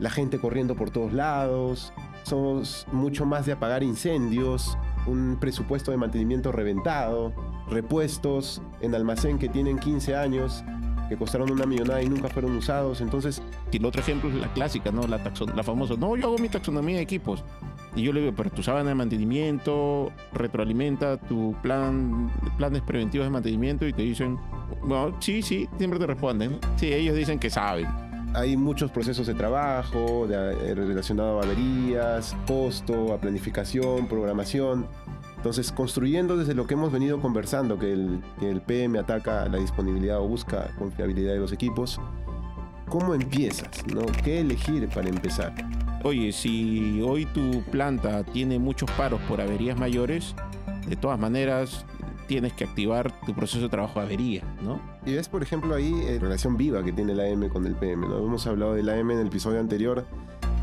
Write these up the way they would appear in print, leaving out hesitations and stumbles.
la gente corriendo por todos lados, somos mucho más de apagar incendios, un presupuesto de mantenimiento reventado, repuestos en almacén que tienen 15 años, que costaron una millonada y nunca fueron usados. Entonces, Y el otro ejemplo es la clásica, ¿no? La famosa, no, yo hago mi taxonomía de equipos. Y yo le digo, pero tu sábana de mantenimiento retroalimenta tu planes preventivos de mantenimiento y te dicen, bueno, sí, siempre te responden. Sí, ellos dicen que saben. hay muchos procesos de trabajo relacionados a averías, costo, a planificación, programación. Entonces, construyendo desde lo que hemos venido conversando, que el PM ataca la disponibilidad o busca confiabilidad de los equipos, ¿cómo empiezas, no? ¿Qué elegir para empezar? Oye, si hoy tu planta tiene muchos paros por averías mayores, de todas maneras tienes que activar tu proceso de trabajo de averías, ¿no? Y ves, por ejemplo, ahí relación viva que tiene la AM con el PM, ¿no? Hemos hablado de la AM en el episodio anterior,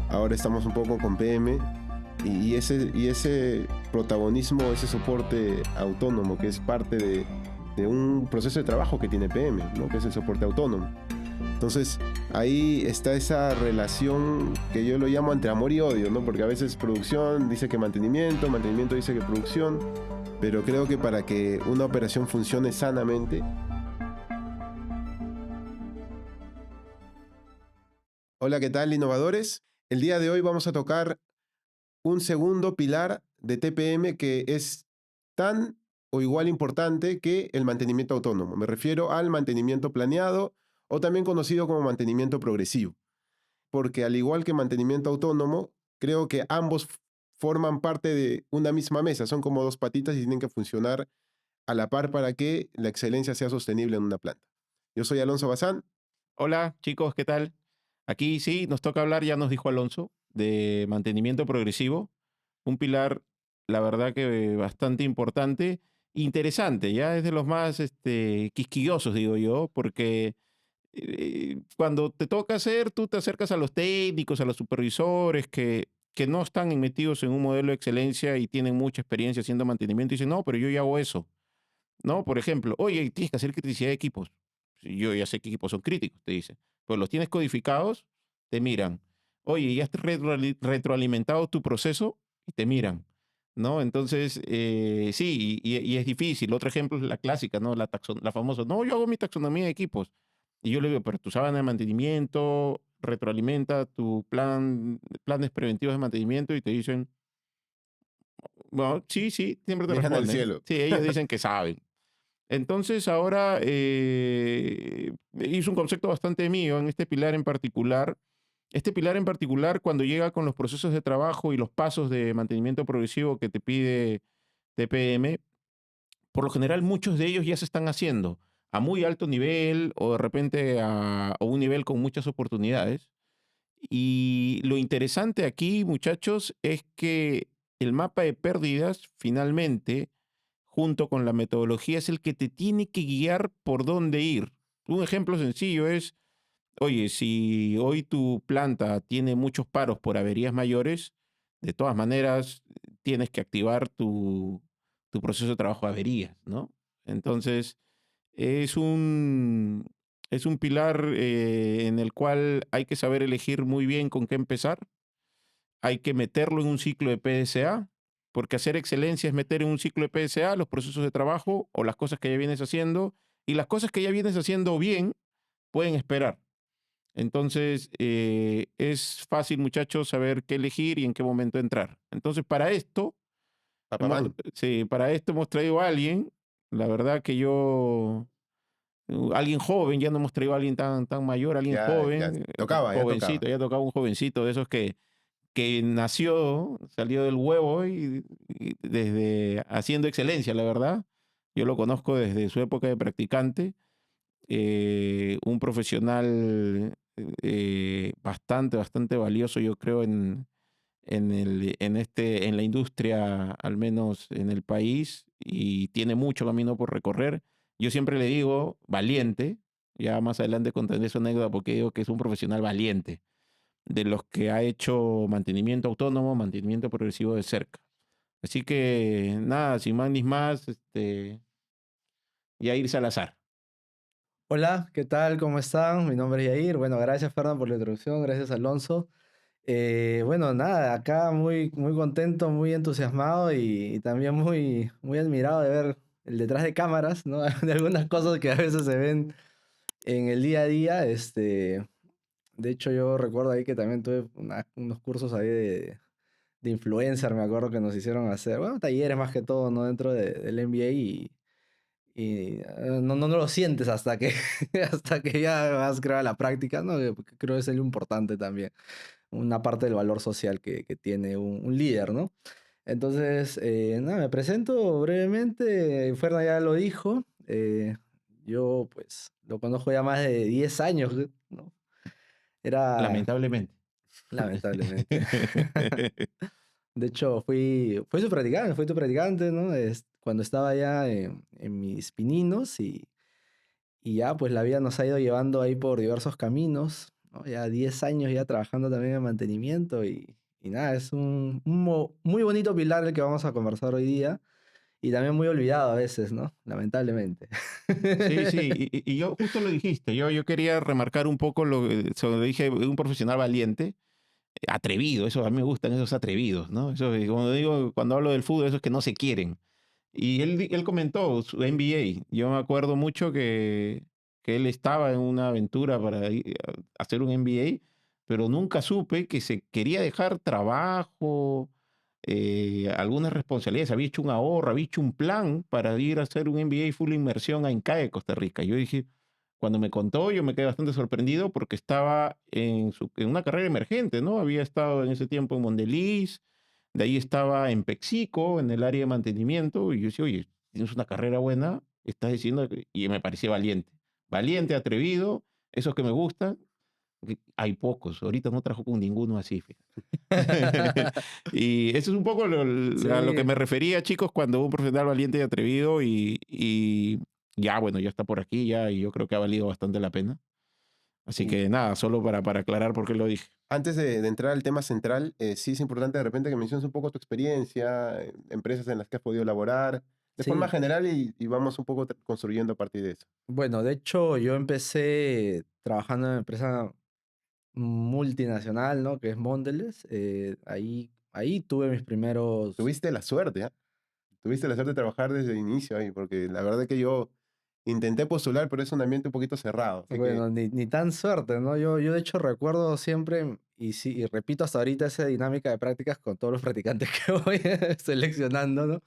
ahora estamos un poco con PM, y ese protagonismo, ese soporte autónomo que es parte de un proceso de trabajo que tiene PM, ¿no? Que es el soporte autónomo. Entonces, ahí está esa relación que yo lo llamo entre amor y odio, ¿no? Porque a veces producción dice que mantenimiento dice que producción, pero creo que para que una operación funcione sanamente. Hola, ¿qué tal, innovadores? El día de hoy vamos a tocar un segundo pilar de TPM que es tan o igual importante que el mantenimiento autónomo. Me refiero al mantenimiento planeado o también conocido como mantenimiento progresivo. Porque al igual que mantenimiento autónomo, creo que ambos forman parte de una misma mesa. Son como dos patitas y tienen que funcionar a la par para que la excelencia sea sostenible en una planta. Yo soy Alonso Bazán. Hola, chicos, ¿qué tal? Aquí sí, nos toca hablar, ya nos dijo Alonso, de mantenimiento progresivo, un pilar, la verdad que bastante importante, interesante, ya es de los más quisquillosos, digo yo, porque cuando te toca hacer, tú te acercas a los técnicos, a los supervisores que no están metidos en un modelo de excelencia y tienen mucha experiencia haciendo mantenimiento y dicen, no, pero yo ya hago eso, ¿no? Por ejemplo, oye, tienes que hacer criticidad de equipos. Sí, yo ya sé qué equipos son críticos, te dicen. Pues los tienes codificados, te miran. Oye, ya has retroalimentado tu proceso y te miran, ¿no? Entonces, sí, y es difícil. Otro ejemplo es la clásica, ¿no? La famosa, no, yo hago mi taxonomía de equipos. Y yo le digo, pero tu sábana de mantenimiento retroalimenta tu planes preventivos de mantenimiento y te dicen, bueno, sí, siempre te Miran al responden. cielo. Sí, ellos dicen que saben. Entonces ahora hizo un concepto bastante mío en este pilar en particular. Este pilar en particular, cuando llega con los procesos de trabajo y los pasos de mantenimiento progresivo que te pide TPM, por lo general muchos de ellos ya se están haciendo a muy alto nivel o de repente a un nivel con muchas oportunidades. Y lo interesante aquí, muchachos, es que el mapa de pérdidas finalmente junto con la metodología es el que te tiene que guiar por dónde ir. Un ejemplo sencillo es, oye, si hoy tu planta tiene muchos paros por averías mayores, de todas maneras tienes que activar tu proceso de trabajo de averías, ¿no? Entonces, es un, es un pilar en el cual hay que saber elegir muy bien con qué empezar, hay que meterlo en un ciclo de PDCA, porque hacer excelencia es meter en un ciclo de PDCA los procesos de trabajo o las cosas que ya vienes haciendo, y las cosas que ya vienes haciendo bien pueden esperar. Entonces, es fácil, muchachos, saber qué elegir y en qué momento entrar. Entonces, Papamán. sí, para esto hemos traído a alguien, la verdad que yo, alguien joven, ya no hemos traído a alguien tan mayor, alguien Ya joven, tocaba, ya tocaba. jovencito, ya tocaba un jovencito de esos que nació, salió del huevo y desde haciendo excelencia, la verdad. Yo lo conozco desde su época de practicante, un profesional bastante valioso, yo creo, en la industria, al menos en el país, y tiene mucho camino por recorrer. Yo siempre le digo, valiente, ya más adelante contaré su anécdota porque digo que es un profesional valiente de los que ha hecho mantenimiento autónomo, mantenimiento progresivo de cerca. Así que nada, sin más ni más, Yair Salazar. Hola, ¿qué tal? ¿Cómo están? Mi nombre es Yair. Bueno, gracias Fernando por la introducción, gracias Alonso. Bueno, nada, acá muy, muy contento, muy entusiasmado y también muy, muy admirado de ver el detrás de cámaras, ¿no? De algunas cosas que a veces se ven en el día a día. De hecho, yo recuerdo ahí que también tuve unos cursos ahí de influencer, me acuerdo que nos hicieron hacer, bueno, talleres más que todo, ¿no? Dentro del MBA no lo sientes hasta que, hasta que ya has creado la práctica, ¿no? Que creo que es lo importante también, una parte del valor social que tiene un líder, ¿no? Entonces, nada, me presento brevemente, Ferna ya lo dijo, yo pues lo conozco ya más de 10 años, ¿no? Era, Lamentablemente. lamentablemente. De hecho, fui tu practicante, ¿no? Cuando estaba ya en mis pininos y ya pues la vida nos ha ido llevando ahí por diversos caminos, ¿no? Ya 10 años ya trabajando también en mantenimiento y nada, es muy bonito pilar el que vamos a conversar hoy día y también muy olvidado a veces, ¿no? Lamentablemente. Sí, sí, y yo justo lo dijiste, yo quería remarcar un poco lo dije, un profesional valiente, atrevido, eso a mí me gustan esos atrevidos, ¿no? Eso, como digo, cuando hablo del fútbol, esos que no se quieren. Y él comentó su NBA. Yo me acuerdo mucho que él estaba en una aventura para hacer un NBA, pero nunca supe que se quería dejar trabajo, algunas responsabilidades. Había hecho un ahorro, había hecho un plan para ir a hacer un MBA full inmersión a INCAE, Costa Rica. Yo dije, cuando me contó, yo me quedé bastante sorprendido porque estaba en una carrera emergente, ¿no? Había estado en ese tiempo en Mondeliz, de ahí estaba en Pexico, en el área de mantenimiento, y yo decía, oye, tienes una carrera buena, estás diciendo, y me parecía valiente. Valiente, atrevido, esos que me gustan, que hay pocos, ahorita no trabajo con ninguno así, fíjate. Y eso es un poco a lo que Sí, me refería, chicos, cuando un profesional valiente y atrevido y ya, bueno, ya está por aquí, ya, y yo creo que ha valido bastante la pena. Así Y que nada, solo para aclarar por qué lo dije. antes de entrar al tema central, sí es importante de repente que menciones un poco tu experiencia, empresas en las que has podido laborar, de forma sí. general y vamos un poco construyendo a partir de eso. Bueno, de hecho, yo empecé trabajando en una empresa multinacional, ¿no? Que es Mondelez. Ahí tuve mis primeros. Tuviste la suerte, ¿ah? Tuviste la suerte de trabajar desde el inicio ahí, porque la verdad que yo intenté postular, pero es un ambiente un poquito cerrado, así que Bueno, ni tan suerte, ¿no? Yo de hecho recuerdo siempre, y sí, y repito hasta ahorita esa dinámica de prácticas con todos los practicantes que voy seleccionando, ¿no?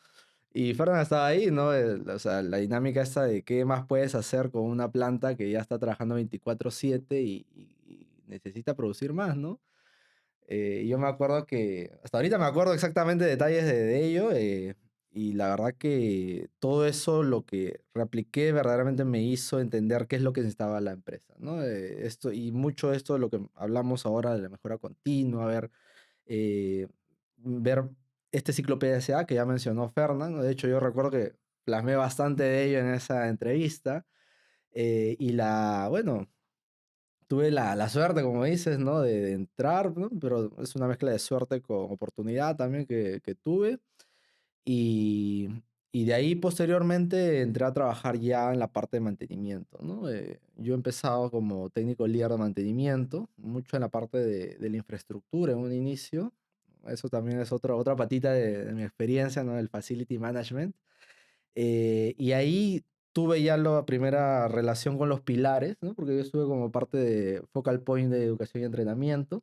Y Fernanda estaba ahí, ¿no? O sea, la dinámica esta de qué más puedes hacer con una planta que ya está trabajando 24/7 y necesita producir más, ¿no? Yo me acuerdo que, hasta ahorita me acuerdo exactamente detalles de ello, y la verdad que todo eso lo que reapliqué verdaderamente me hizo entender qué es lo que necesitaba la empresa, ¿no? Y mucho de esto de lo que hablamos ahora de la mejora continua, ver este ciclo PDCA que ya mencionó Fernán, ¿no? De hecho yo recuerdo que plasmé bastante de ello en esa entrevista, bueno, tuve la suerte, como dices, ¿no? De entrar, ¿no? Pero es una mezcla de suerte con oportunidad también que tuve. Y, y de ahí posteriormente entré a trabajar ya en la parte de mantenimiento, ¿no? Yo he empezado como técnico líder de mantenimiento, mucho en la parte de la infraestructura en un inicio. Eso también es otra patita de mi experiencia, ¿no? El facility management. Y ahí tuve ya la primera relación con los pilares, ¿no? Porque yo estuve como parte de Focal Point de educación y entrenamiento,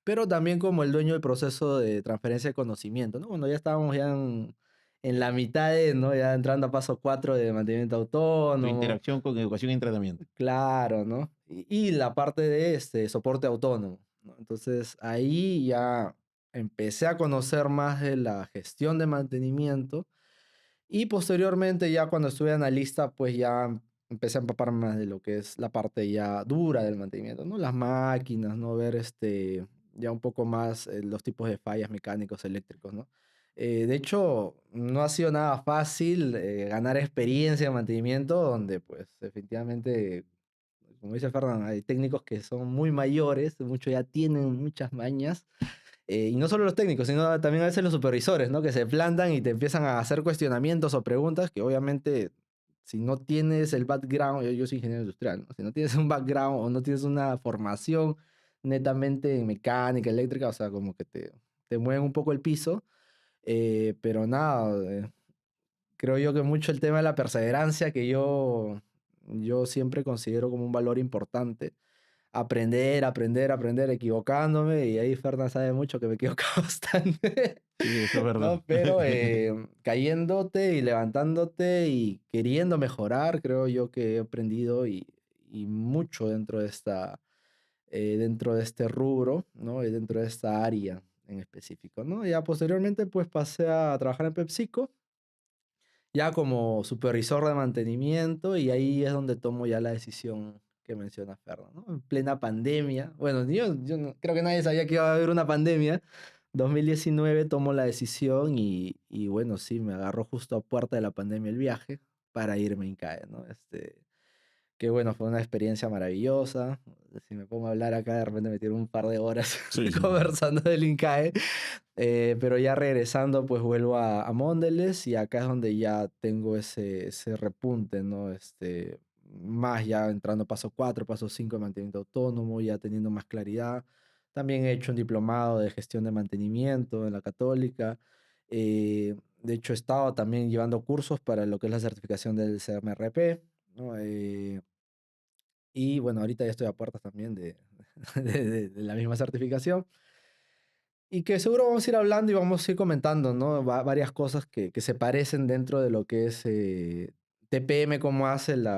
pero también como el dueño del proceso de transferencia de conocimiento, ¿no? Cuando ya estábamos ya en la mitad de, ¿no? Ya entrando a paso 4 de mantenimiento Tu autónomo, interacción con educación y entrenamiento. claro, ¿no? Y la parte de soporte autónomo, ¿no? Entonces ahí ya empecé a conocer más de la gestión de mantenimiento y posteriormente, ya cuando estuve analista, pues ya empecé a empaparme más de lo que es la parte ya dura del mantenimiento, ¿no? Las máquinas, ¿no? Ver ya un poco más los tipos de fallas mecánicos, eléctricos, ¿no? De hecho, no ha sido nada fácil ganar experiencia en mantenimiento, donde pues definitivamente, como dice Fernando, hay técnicos que son muy mayores, muchos ya tienen muchas mañas y no solo los técnicos, sino también a veces los supervisores, ¿no? Que se plantan y te empiezan a hacer cuestionamientos o preguntas que obviamente si no tienes el background, yo soy ingeniero industrial, ¿no? Si no tienes un background o no tienes una formación netamente en mecánica, eléctrica, o sea, como que te mueven un poco el piso, pero nada, creo yo que mucho el tema de la perseverancia que yo siempre considero como un valor importante. Aprender, aprender, aprender, equivocándome, y ahí Fernan sabe mucho que me equivoco bastante. Sí, eso es verdad. ¿No? Pero cayéndote y levantándote y queriendo mejorar, creo yo que he aprendido y mucho dentro de este rubro, ¿no? Y dentro de esta área en específico, ¿no? Ya posteriormente pues pasé a trabajar en PepsiCo, ya como supervisor de mantenimiento, y ahí es donde tomo ya la decisión que menciona Fernando, ¿no? En plena pandemia. Bueno, creo que nadie sabía que iba a haber una pandemia. 2019 tomo la decisión y bueno, sí, me agarró justo a puerta de la pandemia el viaje para irme a INCAE, ¿no? Que bueno, fue una experiencia maravillosa. Si me pongo a hablar acá, de repente me tiro un par de horas Sí, sí. conversando del INCAE. Pero ya regresando, pues vuelvo a Mondelez, y acá es donde ya tengo ese repunte, ¿no? Más ya entrando paso 4 paso 5 de mantenimiento autónomo, ya teniendo más claridad. También he hecho un diplomado de gestión de mantenimiento en la Católica. De hecho, he estado también llevando cursos para lo que es la certificación del CMRP, ¿no? Y bueno, ahorita ya estoy a puertas también de la misma certificación. Y que seguro vamos a ir hablando y vamos a ir comentando, ¿no? Varias cosas que se parecen dentro de lo que es TPM, cómo hace el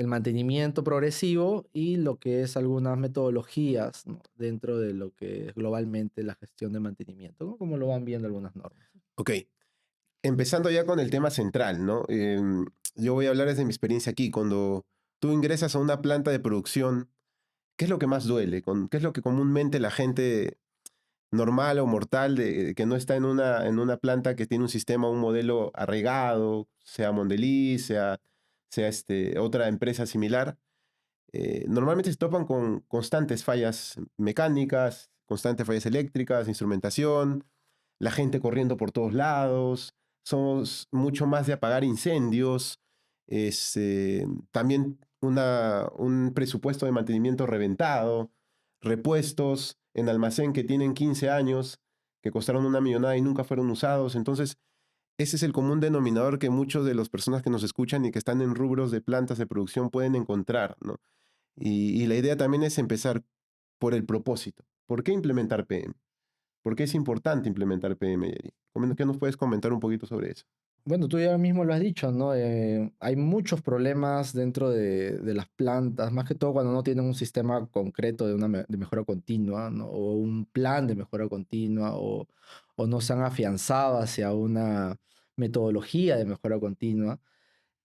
mantenimiento progresivo, y lo que es algunas metodologías, ¿no? Dentro de lo que es globalmente la gestión de mantenimiento, ¿no? Como lo van viendo algunas normas. Ok, empezando ya con el tema central, ¿no? Yo voy a hablar desde mi experiencia aquí. Cuando tú ingresas a una planta de producción, ¿qué es lo que más duele? ¿Qué es lo que comúnmente la gente normal o mortal que no está en una planta que tiene un sistema, un modelo arraigado, sea Mondelez, sea otra empresa similar, normalmente se topan con constantes fallas mecánicas, constantes fallas eléctricas, instrumentación, la gente corriendo por todos lados, somos mucho más de apagar incendios, también un presupuesto de mantenimiento reventado, repuestos en almacén que tienen 15 años, que costaron una millonada y nunca fueron usados. Entonces, ese es el común denominador que muchos de las personas que nos escuchan y que están en rubros de plantas de producción pueden encontrar, ¿no? Y la idea también es empezar por el propósito. ¿Por qué implementar PM? ¿Por qué es importante implementar PM, Yeri? ¿Qué nos puedes comentar un poquito sobre eso? Bueno, tú ya mismo lo has dicho, ¿no? Hay muchos problemas dentro de las plantas, más que todo cuando no tienen un sistema concreto de mejora continua, ¿no? O un plan de mejora continua, o no se han afianzado hacia una metodología de mejora continua.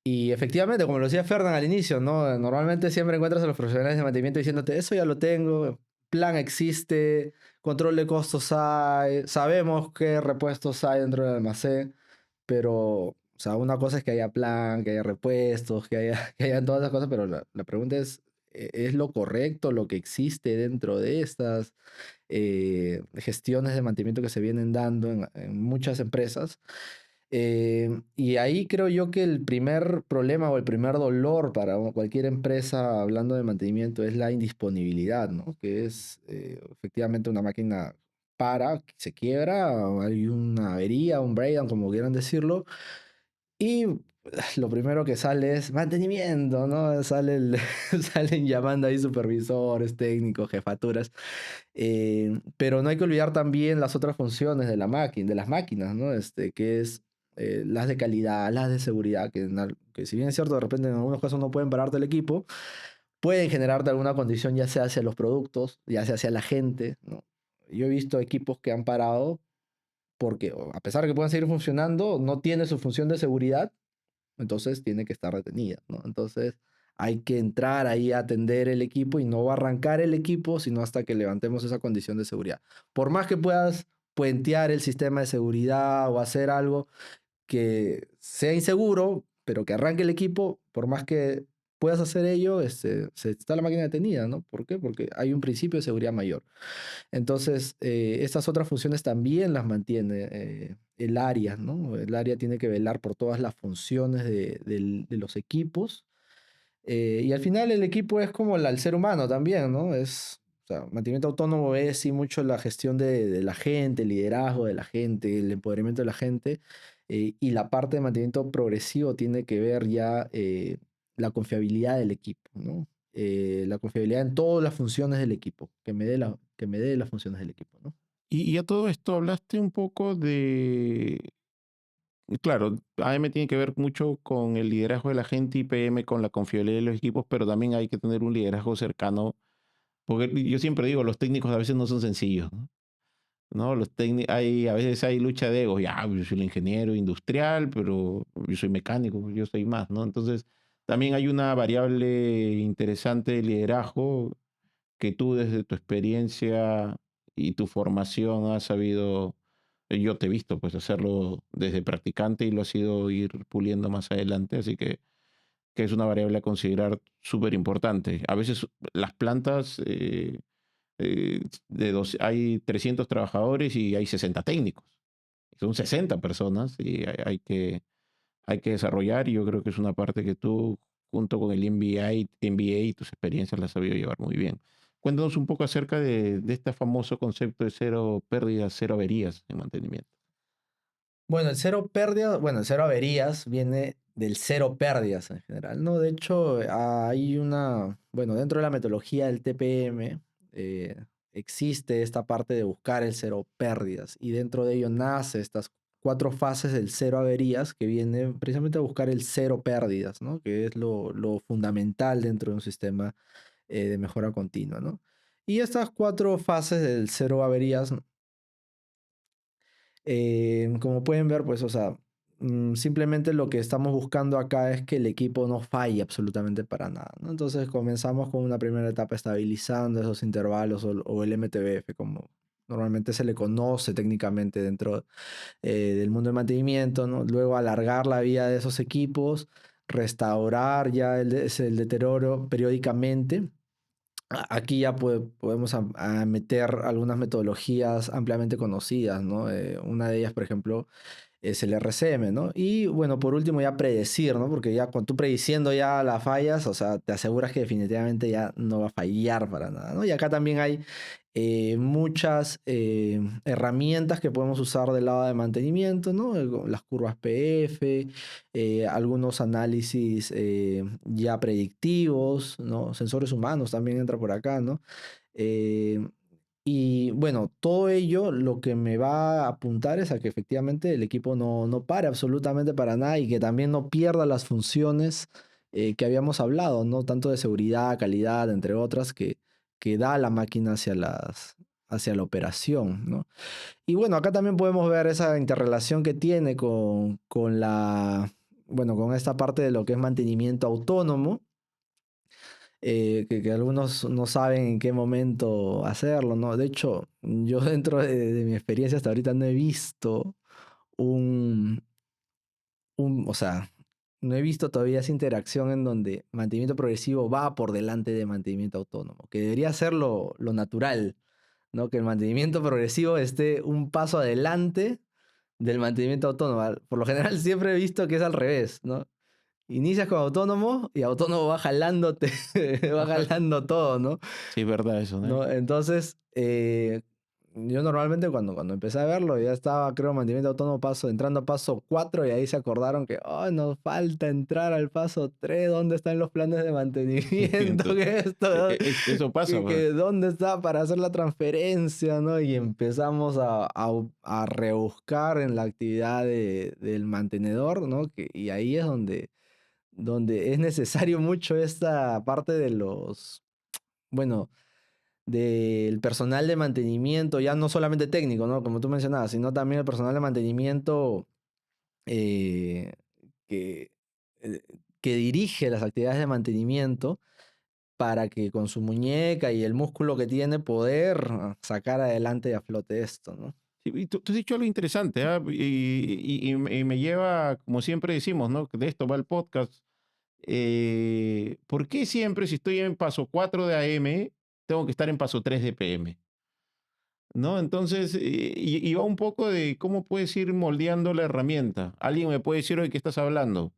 Y efectivamente, como lo decía Fernán al inicio, ¿no? Normalmente siempre encuentras a los profesionales de mantenimiento diciéndote, eso ya lo tengo, plan existe, control de costos hay, sabemos qué repuestos hay dentro del almacén, pero, o sea, una cosa es que haya plan, que haya repuestos, que haya todas esas cosas, pero la pregunta ¿es lo correcto lo que existe dentro de estas gestiones de mantenimiento que se vienen dando en muchas empresas? Y ahí creo yo que el primer problema o el primer dolor para cualquier empresa hablando de mantenimiento es la indisponibilidad, ¿no? Que es efectivamente una máquina se quiebra, o hay una avería, un breakdown, como quieran decirlo, y lo primero que sale es mantenimiento, ¿no? Salen llamando ahí supervisores, técnicos, jefaturas. Pero no hay que olvidar también las otras funciones de la máquina, de las máquinas, ¿no? Que es las de calidad, las de seguridad, que si bien es cierto, de repente en algunos casos no pueden pararte el equipo, pueden generarte alguna condición, ya sea hacia los productos, ya sea hacia la gente, ¿no? Yo he visto equipos que han parado porque, a pesar de que puedan seguir funcionando, no tiene su función de seguridad, entonces tiene que estar retenida, ¿no? Entonces hay que entrar ahí a atender el equipo, y no va a arrancar el equipo sino hasta que levantemos esa condición de seguridad. Por más que puedas puentear el sistema de seguridad o hacer algo que sea inseguro, pero que arranque el equipo, por más que puedas hacer ello, está la máquina detenida, ¿no? ¿Por qué? Porque hay un principio de seguridad mayor. Entonces, estas otras funciones también las mantiene el área, ¿no? El área tiene que velar por todas las funciones de los equipos, Y al final el equipo es como el ser humano también, ¿no? O sea, mantenimiento autónomo es sí mucho la gestión de la gente, el liderazgo de la gente, el empoderamiento de la gente. Y la parte de mantenimiento progresivo tiene que ver ya la confiabilidad del equipo, ¿no? La confiabilidad en todas las funciones del equipo, que me dé las funciones del equipo, ¿no? Y a todo esto hablaste un poco de, claro, AM tiene que ver mucho con el liderazgo de la gente y PM con la confiabilidad de los equipos, pero también hay que tener un liderazgo cercano, porque yo siempre digo, los técnicos a veces no son sencillos, ¿no? ¿No? A veces hay lucha de egos, ya, yo soy el ingeniero industrial, pero yo soy mecánico, yo soy más, ¿no? Entonces, también hay una variable interesante de liderazgo que tú desde tu experiencia y tu formación has sabido, yo te he visto pues hacerlo desde practicante y lo has ido ir puliendo más adelante, así que es una variable a considerar súper importante. A veces las plantas, hay 300 trabajadores y hay 60 técnicos. Son 60 personas y hay que desarrollar y yo creo que es una parte que tú, junto con el MBA y tus experiencias, las has sabido llevar muy bien. Cuéntanos un poco acerca de este famoso concepto de cero pérdidas, cero averías en mantenimiento. Bueno, el cero pérdidas, bueno, el cero averías viene del cero pérdidas en general, ¿no? De hecho, hay bueno, dentro de la metodología del TPM existe esta parte de buscar el cero pérdidas y dentro de ello nace estas 4 fases del cero averías que vienen precisamente a buscar el cero pérdidas, ¿no? Que es lo fundamental dentro de un sistema de mejora continua, ¿no? Y estas 4 fases del cero averías como pueden ver, pues, o sea, simplemente lo que estamos buscando acá es que el equipo no falle absolutamente para nada, ¿no? Entonces comenzamos con una primera etapa estabilizando esos intervalos o el MTBF, como normalmente se le conoce técnicamente dentro del mundo del mantenimiento, ¿no? Luego alargar la vida de esos equipos, restaurar ya el deterioro periódicamente. Aquí ya podemos a meter algunas metodologías ampliamente conocidas, ¿no? Una de ellas, por ejemplo, es el RCM, ¿no? Y bueno, por último ya predecir, ¿no? Porque ya cuando tú prediciendo ya las fallas, o sea, te aseguras que definitivamente ya no va a fallar para nada, ¿no? Y acá también hay muchas herramientas que podemos usar del lado de mantenimiento, ¿no? Las curvas PF, algunos análisis ya predictivos, ¿no? Sensores humanos también entra por acá, ¿no? Eh, y bueno, todo ello lo que me va a apuntar es a que efectivamente el equipo no pare absolutamente para nada y que también no pierda las funciones que habíamos hablado, ¿no? Tanto de seguridad, calidad, entre otras, que da la máquina hacia la operación, ¿no? Y bueno, acá también podemos ver esa interrelación que tiene bueno, con esta parte de lo que es mantenimiento autónomo, que algunos no saben en qué momento hacerlo, ¿no? De hecho, yo dentro de mi experiencia hasta ahorita no he visto un, o sea, no he visto todavía esa interacción en donde mantenimiento progresivo va por delante de mantenimiento autónomo, que debería ser lo natural, ¿no? Que el mantenimiento progresivo esté un paso adelante del mantenimiento autónomo. Por lo general siempre he visto que es al revés, ¿no? Inicias con autónomo y autónomo va jalándote, va Ajá. jalando todo, ¿no? Sí, es verdad eso, ¿no? ¿No? Entonces, yo normalmente cuando empecé a verlo, ya estaba, creo, mantenimiento autónomo entrando a paso 4 y ahí se acordaron que, oh, nos falta entrar al paso 3. ¿Dónde están los planes de mantenimiento? Entonces, ¿Qué es esto? eso pasa, pues. ¿Dónde está para hacer la transferencia? ¿No? Y empezamos a rebuscar en la actividad del mantenedor, ¿no? Y ahí es donde es necesario mucho esta parte bueno, del personal de mantenimiento, ya no solamente técnico, ¿no? Como tú mencionabas, sino también el personal de mantenimiento eh, que, eh, que dirige las actividades de mantenimiento para que con su muñeca y el músculo que tiene poder sacar adelante y a flote esto, ¿no? Sí, y tú has dicho algo interesante, ¿ah? Y me lleva, como siempre decimos, ¿no? Que de esto va el podcast. ¿Por qué siempre si estoy en paso 4 de AM, tengo que estar en paso 3 de PM? ¿No? Entonces, y va un poco de cómo puedes ir moldeando la herramienta. Alguien me puede decir, oye, ¿qué estás hablando?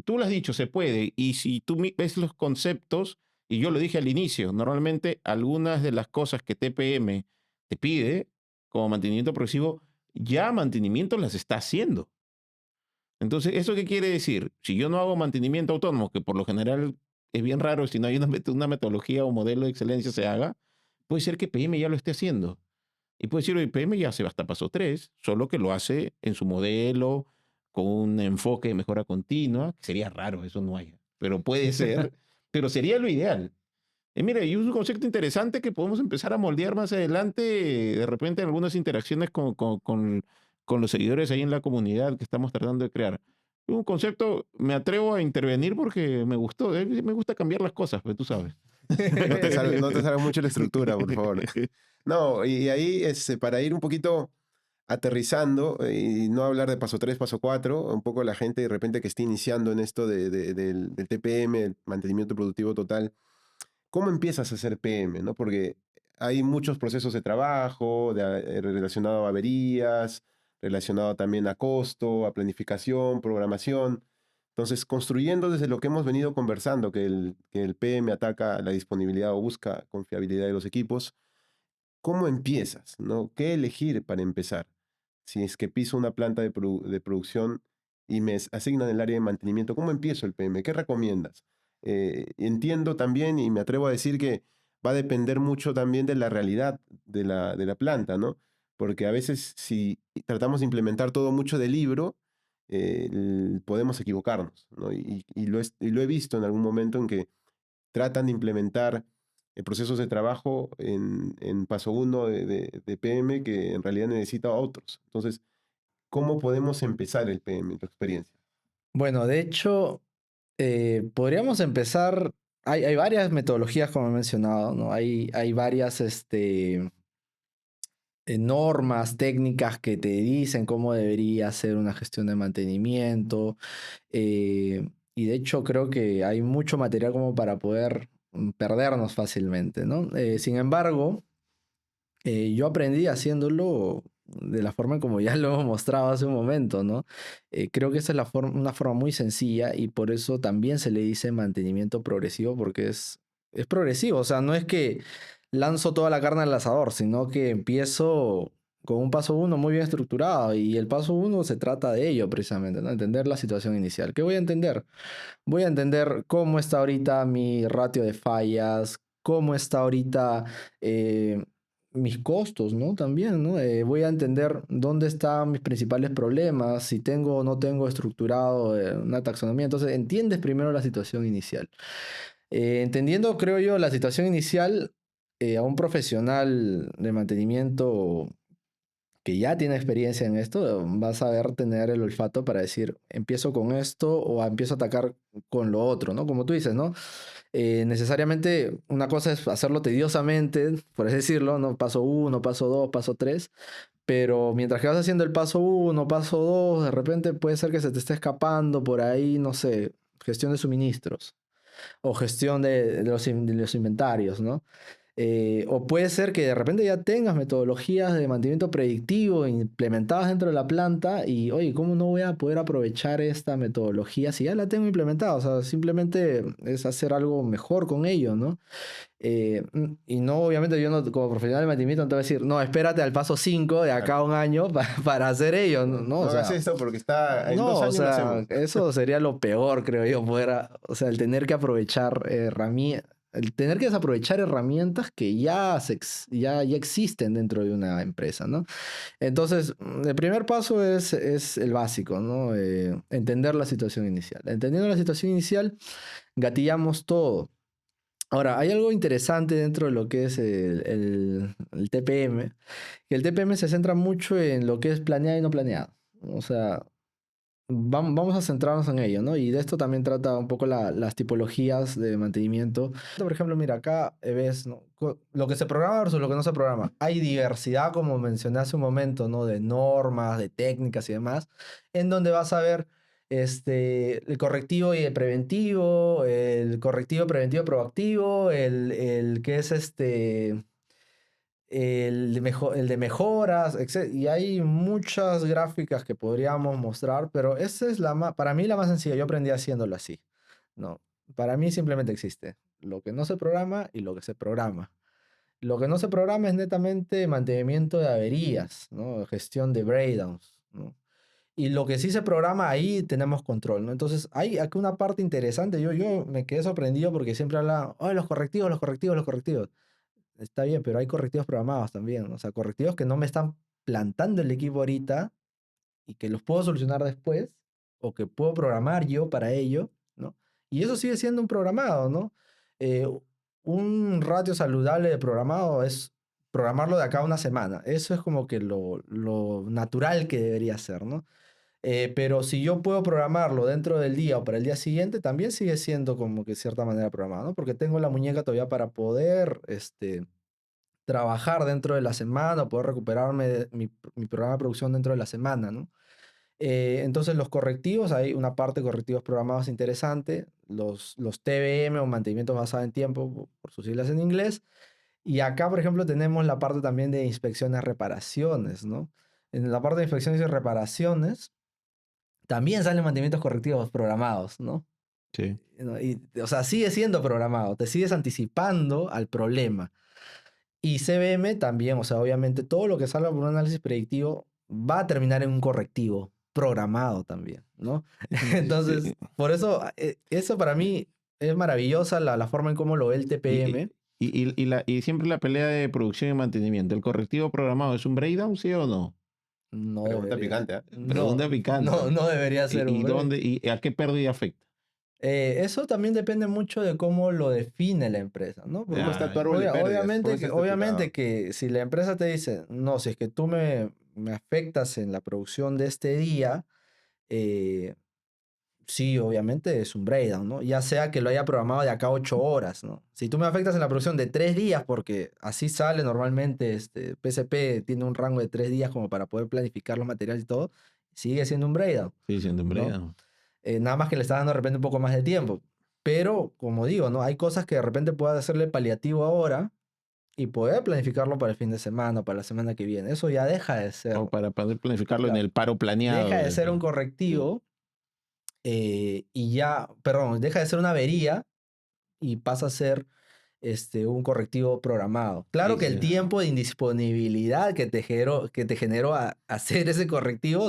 tú lo has dicho, se puede, y si tú ves los conceptos, y yo lo dije al inicio, normalmente algunas de las cosas que TPM te pide como mantenimiento progresivo, ya mantenimiento las está haciendo. Entonces, ¿eso qué quiere decir? Si yo no hago mantenimiento autónomo, que por lo general es bien raro, si no hay una metodología o modelo de excelencia se haga, puede ser que PM ya lo esté haciendo. Y puede decir, oye, PM ya se va hasta paso 3, solo que lo hace en su modelo, con un enfoque de mejora continua, que sería raro, eso no hay, pero puede ser, pero sería lo ideal. Mira, y un concepto interesante que podemos empezar a moldear más adelante, de repente en algunas interacciones con los seguidores ahí en la comunidad que estamos tratando de crear. Un concepto, me atrevo a intervenir porque me gustó, me gusta cambiar las cosas, pues tú sabes. No te salga mucho la estructura, por favor. No, y ahí para ir un poquito aterrizando y no hablar de paso 3 paso 4 un poco la gente de repente que esté iniciando en esto del TPM, el mantenimiento productivo total, ¿cómo empiezas a hacer PM? ¿No? Porque hay muchos procesos de trabajo relacionado a averías, relacionado también a costo, a planificación, programación. Entonces, construyendo desde lo que hemos venido conversando, que el PM ataca la disponibilidad o busca confiabilidad de los equipos, ¿cómo empiezas? ¿No? ¿Qué elegir para empezar? Si es que piso una planta de producción y me asignan el área de mantenimiento, ¿cómo empiezo el PM? ¿Qué recomiendas? Entiendo también y me atrevo a decir que va a depender mucho también de la realidad de la planta, ¿no? Porque a veces si tratamos de implementar todo mucho de libro, podemos equivocarnos, ¿no? Y lo he visto en algún momento en que tratan de implementar procesos de trabajo en paso 1 de PM que en realidad necesita a otros. Entonces, ¿cómo podemos empezar el PM en tu experiencia? Bueno, de hecho, podríamos empezar. Hay varias metodologías, como he mencionado, ¿no? Hay varias normas técnicas que te dicen cómo debería ser una gestión de mantenimiento. Y de hecho, creo que hay mucho material como para poder perdernos fácilmente, ¿no? Sin embargo, yo aprendí haciéndolo de la forma como ya lo hemos mostrado hace un momento, ¿no? Creo que esa es una forma muy sencilla y por eso también se le dice mantenimiento progresivo porque es progresivo, o sea, no es que lanzo toda la carne al asador, sino que empiezo con un paso uno muy bien estructurado y el paso uno se trata de ello precisamente, ¿no? Entender la situación inicial. ¿Qué voy a entender? Voy a entender cómo está ahorita mi ratio de fallas, cómo está ahorita mis costos, ¿no? También, ¿no? Voy a entender dónde están mis principales problemas, si tengo o no tengo estructurado una taxonomía. Entonces, entiendes primero la situación inicial. Entendiendo, creo yo, la situación inicial, a un profesional de mantenimiento que ya tiene experiencia en esto, vas a ver tener el olfato para decir, empiezo con esto o empiezo a atacar con lo otro, ¿no? Como tú dices, ¿no? Necesariamente una cosa es hacerlo tediosamente, por así decirlo, ¿no? Paso uno, paso dos, paso tres, pero mientras que vas haciendo el paso uno, paso dos, de repente puede ser que se te esté escapando por ahí, no sé, gestión de suministros o gestión de los inventarios, ¿no? O puede ser que de repente ya tengas metodologías de mantenimiento predictivo implementadas dentro de la planta y, oye, ¿cómo no voy a poder aprovechar esta metodología si ya la tengo implementada? O sea, simplemente es hacer algo mejor con ello, ¿no? Y no, obviamente yo no, como profesional de mantenimiento no te voy a decir, no, espérate al paso 5 de acá a un año para hacer ello, ¿no? No O hagas sea, esto porque está en no, 2 o años lo sea, hacemos. eso sería lo peor, creo yo, o sea, el tener que aprovechar el tener que desaprovechar herramientas que ya existen dentro de una empresa, ¿no? Entonces, el primer paso es el básico, ¿no? Entender la situación inicial. Entendiendo la situación inicial, gatillamos todo. Ahora, hay algo interesante dentro de lo que es el TPM, que el TPM se centra mucho en lo que es planeado y no planeado. O sea, vamos a centrarnos en ello, ¿no? Y de esto también trata un poco las tipologías de mantenimiento. Por ejemplo, mira, acá ves, ¿no? Lo que se programa versus lo que no se programa. Hay diversidad, como mencioné hace un momento, ¿no? De normas, de técnicas y demás, en donde vas a ver el correctivo y el correctivo preventivo proactivo, el que es el de mejoras, y hay muchas gráficas que podríamos mostrar, pero esa es para mí la más sencilla. Yo aprendí haciéndolo así, ¿no? Para mí simplemente existe lo que no se programa y lo que se programa. Lo que no se programa es netamente mantenimiento de averías, ¿no? Gestión de breakdowns, ¿no? Y lo que sí se programa, ahí tenemos control, ¿no? Entonces, hay aquí una parte interesante. Yo me quedé sorprendido porque siempre hablan, oh, los correctivos, los correctivos, los correctivos. Está bien, pero hay correctivos programados también, ¿no? O sea, correctivos que no me están plantando el equipo ahorita y que los puedo solucionar después o que puedo programar yo para ello, ¿no? Y eso sigue siendo un programado, ¿no? Eh, un ratio saludable de programado es programarlo de acá a una semana. Eso es como que lo natural que debería ser, ¿no? Pero si yo puedo programarlo dentro del día o para el día siguiente, también sigue siendo como que de cierta manera programado, ¿no? Porque tengo la muñeca todavía para poder trabajar dentro de la semana, poder recuperarme mi programa de producción dentro de la semana, ¿no? Entonces los correctivos, hay una parte de correctivos programados interesante, los TBM o mantenimientos basados en tiempo, por sus siglas en inglés, y acá, por ejemplo, tenemos la parte también de inspecciones, reparaciones, ¿no? En la parte de inspecciones y reparaciones, también salen mantenimientos correctivos programados, ¿no? Sí. ¿No? Y, o sea, sigue siendo programado, te sigues anticipando al problema. Y CBM también, o sea, obviamente todo lo que salga por un análisis predictivo va a terminar en un correctivo programado también, ¿no? Entonces, Sí. por eso, eso para mí es maravillosa la forma en cómo lo ve el Y, TPM. y siempre la pelea de producción y mantenimiento. ¿El correctivo programado es un breakdown, sí o no? No Pregunta debería, picante, ¿ah? Pregunta picante. no debería ser un ¿Y break. dónde, y a qué pérdida afecta? Eso también depende mucho de cómo lo define la empresa, ¿no? ¿Cómo Porque está tu Ay, árbol de pérdidas? ¿Cómo está obviamente estructurado? que si la empresa te dice, no, si es que tú me afectas en la producción de este día, eh, sí, obviamente es un breakdown, ¿no? Ya sea que lo haya programado de acá a 8 horas, ¿no? Si tú me afectas en la producción de 3 días, porque así sale normalmente, PCP tiene un rango de 3 días como para poder planificar los materiales y todo, sigue siendo un breakdown, sí, siendo un ¿no? breakdown. Nada más que le está dando de repente un poco más de tiempo. Pero, como digo, ¿no? Hay cosas que de repente puedas hacerle paliativo ahora y poder planificarlo para el fin de semana, para la semana que viene. Eso ya deja de ser, O para poder planificarlo en claro, el paro deja planeado. de ser un correctivo y ya, perdón, deja de ser una avería y pasa a ser un correctivo programado. Claro Sí, que el sí. tiempo de indisponibilidad que te generó a hacer ese correctivo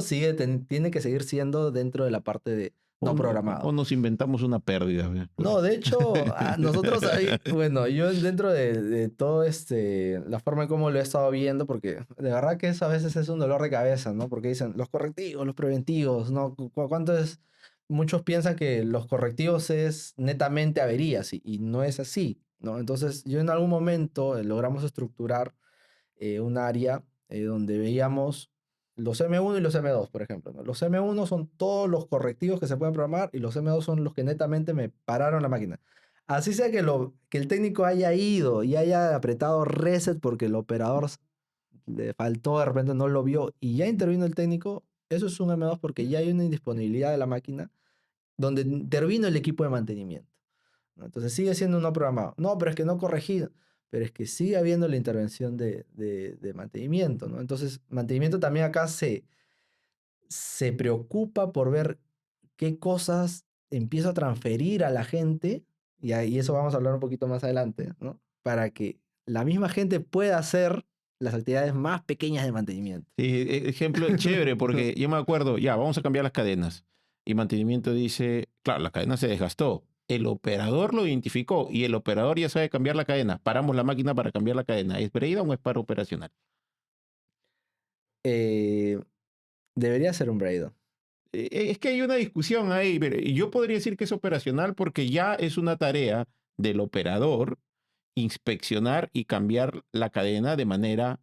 tiene que seguir siendo dentro de la parte de no O programado. nos inventamos una pérdida. ¿Ve? No, de hecho, nosotros ahí, bueno, yo dentro de todo la forma en cómo lo he estado viendo, porque de verdad que eso a veces es un dolor de cabeza, ¿no? Porque dicen los correctivos, los preventivos, ¿no? ¿Cuánto es? Muchos piensan que los correctivos es netamente averías y no es así, ¿no? Entonces, yo en algún momento logramos estructurar un área donde veíamos los M1 y los M2, por ejemplo, ¿no? Los M1 son todos los correctivos que se pueden programar y los M2 son los que netamente me pararon la máquina. Así sea que el técnico haya ido y haya apretado reset porque el operador le faltó, de repente no lo vio y ya intervino el técnico, eso es un M2 porque ya hay una indisponibilidad de la máquina donde intervino el equipo de mantenimiento, ¿no? Entonces sigue siendo no programado. No, pero es que no corregido. Pero es que sigue habiendo la intervención de mantenimiento, ¿no? Entonces, mantenimiento también acá se preocupa por ver qué cosas empieza a transferir a la gente, y eso vamos a hablar un poquito más adelante, ¿no? Para que la misma gente pueda hacer las actividades más pequeñas de mantenimiento. Sí, ejemplo chévere, porque yo me acuerdo, ya, vamos a cambiar las cadenas. Y mantenimiento dice, claro, la cadena se desgastó. El operador lo identificó y el operador ya sabe cambiar la cadena. Paramos la máquina para cambiar la cadena. ¿Es breakdown o es paro operacional? Eh, debería ser un breakdown. Es que hay una discusión ahí. Pero yo podría decir que es operacional porque ya es una tarea del operador inspeccionar y cambiar la cadena de manera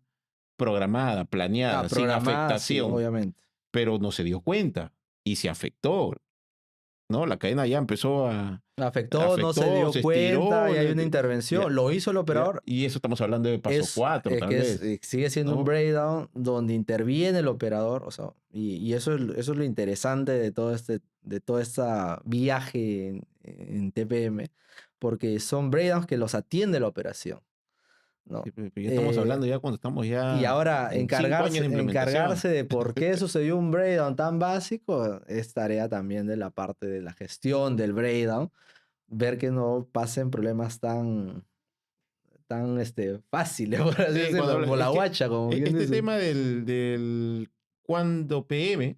programada, planeada, sin Programada, sí, afectación, obviamente. pero no se dio cuenta y se afectó, ¿no? La cadena ya empezó a... Afectó, no se Afectó, dio se cuenta estiró, y hay una ya, intervención. Lo hizo el ya, operador. y eso estamos hablando de paso 4 Es tal que vez, sigue siendo un ¿no? breakdown donde interviene el operador. O sea, y eso es lo interesante de de todo este viaje en TPM, porque son breakdowns que los atiende la operación. ¿no? Sí, pero ya estamos hablando ya cuando estamos Y ya ahora en 5 años de implementación. encargarse de por qué sucedió un breakdown tan básico es tarea también de la parte de la gestión del breakdown, ver que no pasen problemas tan fáciles, por así Sí, cuando decirlo, habla- por la es que guacha, como quien este dice. tema del cuando PM,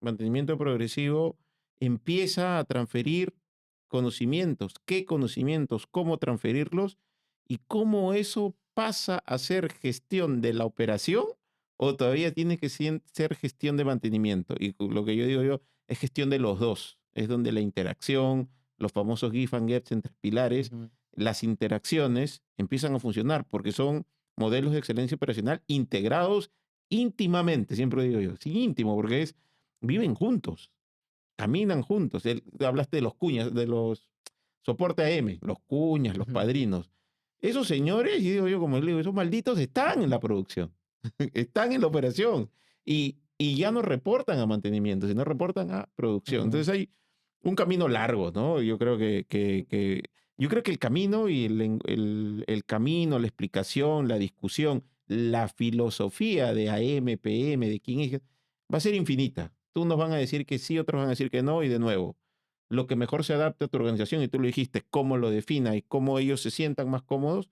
mantenimiento progresivo, empieza a transferir conocimientos, qué conocimientos, cómo transferirlos y cómo eso pasa a ser gestión de la operación o todavía tiene que ser gestión de mantenimiento. Y lo que yo digo yo es gestión de los dos. Es donde la interacción, los famosos GIF and GETs entre pilares, Ujú. las interacciones empiezan a funcionar porque son modelos de excelencia operacional integrados íntimamente, siempre digo yo, sí, íntimo, porque viven juntos, caminan juntos. Hablaste de los cuñas, de los soporte AM, los cuñas, los Ujú. padrinos. Esos señores, y digo yo como le digo, esos malditos están en la producción, están en la operación y ya no reportan a mantenimiento, sino reportan a producción. Ujú. Entonces hay un camino largo, ¿no? Yo creo yo creo que el camino y el camino, la explicación, la discusión, la filosofía de AM, PM, de quién es, va a ser infinita. Tú nos van a decir que sí, otros van a decir que no, y de nuevo, lo que mejor se adapte a tu organización, y tú lo dijiste, cómo lo defina y cómo ellos se sientan más cómodos